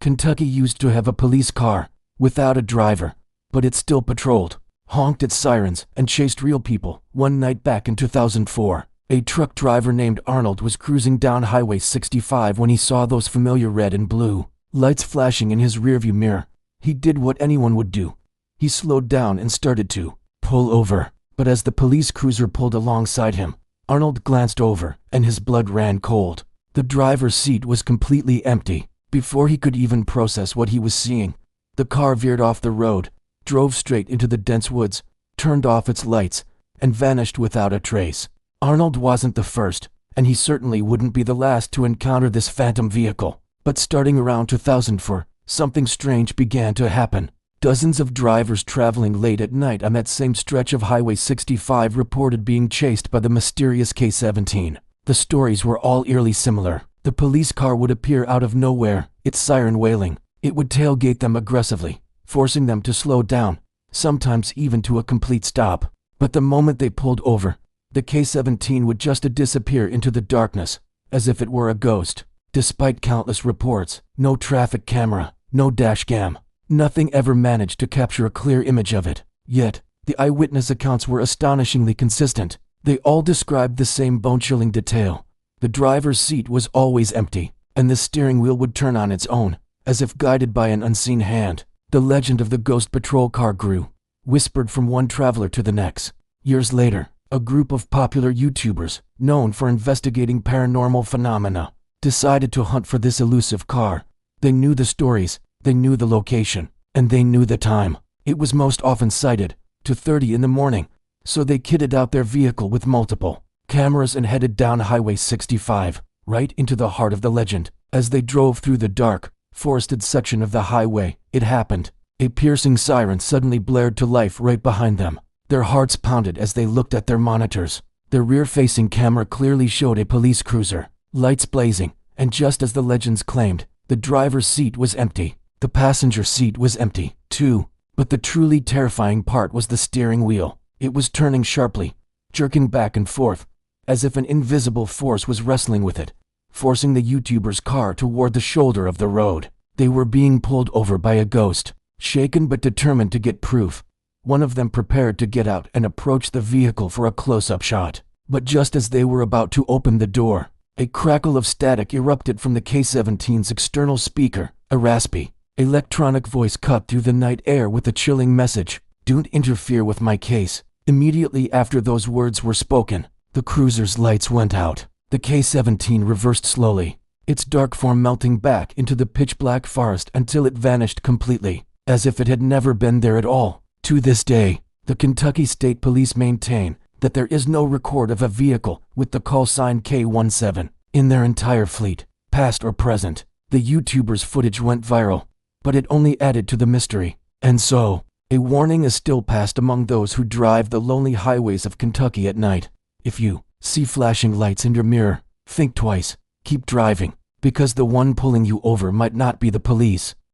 Kentucky used to have a police car, without a driver, but it still patrolled, honked its sirens, and chased real people. One night back in 2004, a truck driver named Arnold was cruising down Highway 65 when he saw those familiar red and blue lights flashing in his rearview mirror. He did what anyone would do. He slowed down and started to pull over, but as the police cruiser pulled alongside him, Arnold glanced over, and his blood ran cold. The driver's seat was completely empty. Before he could even process what he was seeing, the car veered off the road, drove straight into the dense woods, turned off its lights, and vanished without a trace. Arnold wasn't the first, and he certainly wouldn't be the last to encounter this phantom vehicle. But starting around 2004, something strange began to happen. Dozens of drivers traveling late at night on that same stretch of Highway 65 reported being chased by the mysterious K-17. The stories were all eerily similar. The police car would appear out of nowhere, its siren wailing. It would tailgate them aggressively, forcing them to slow down, sometimes even to a complete stop. But the moment they pulled over, the K-17 would just disappear into the darkness, as if it were a ghost. Despite countless reports, no traffic camera, no dash cam, nothing ever managed to capture a clear image of it. Yet, the eyewitness accounts were astonishingly consistent. They all described the same bone-chilling detail. The driver's seat was always empty, and the steering wheel would turn on its own, as if guided by an unseen hand. The legend of the ghost patrol car grew, whispered from one traveler to the next. Years later, a group of popular YouTubers, known for investigating paranormal phenomena, decided to hunt for this elusive car. They knew the stories, they knew the location, and they knew the time. It was most often sighted, 2:30 in the morning, so they kitted out their vehicle with multiple cameras and headed down Highway 65, right into the heart of the legend. As they drove through the dark, forested section of the highway, it happened. A piercing siren suddenly blared to life right behind them. Their hearts pounded as they looked at their monitors. Their rear-facing camera clearly showed a police cruiser, lights blazing, and just as the legends claimed, the driver's seat was empty. The passenger seat was empty, too. But the truly terrifying part was the steering wheel. It was turning sharply, jerking back and forth, as if an invisible force was wrestling with it, forcing the YouTuber's car toward the shoulder of the road. They were being pulled over by a ghost, shaken but determined to get proof. One of them prepared to get out and approach the vehicle for a close-up shot. But just as they were about to open the door, a crackle of static erupted from the K-17's external speaker. A raspy, electronic voice cut through the night air with a chilling message: "Don't interfere with my case." Immediately after those words were spoken, the cruiser's lights went out. The K-17 reversed slowly, its dark form melting back into the pitch-black forest until it vanished completely, as if it had never been there at all. To this day, the Kentucky State Police maintain that there is no record of a vehicle with the call sign K-17 in their entire fleet, past or present. The YouTuber's footage went viral, but it only added to the mystery. And so, a warning is still passed among those who drive the lonely highways of Kentucky at night. If you see flashing lights in your mirror, think twice. Keep driving, because the one pulling you over might not be the police.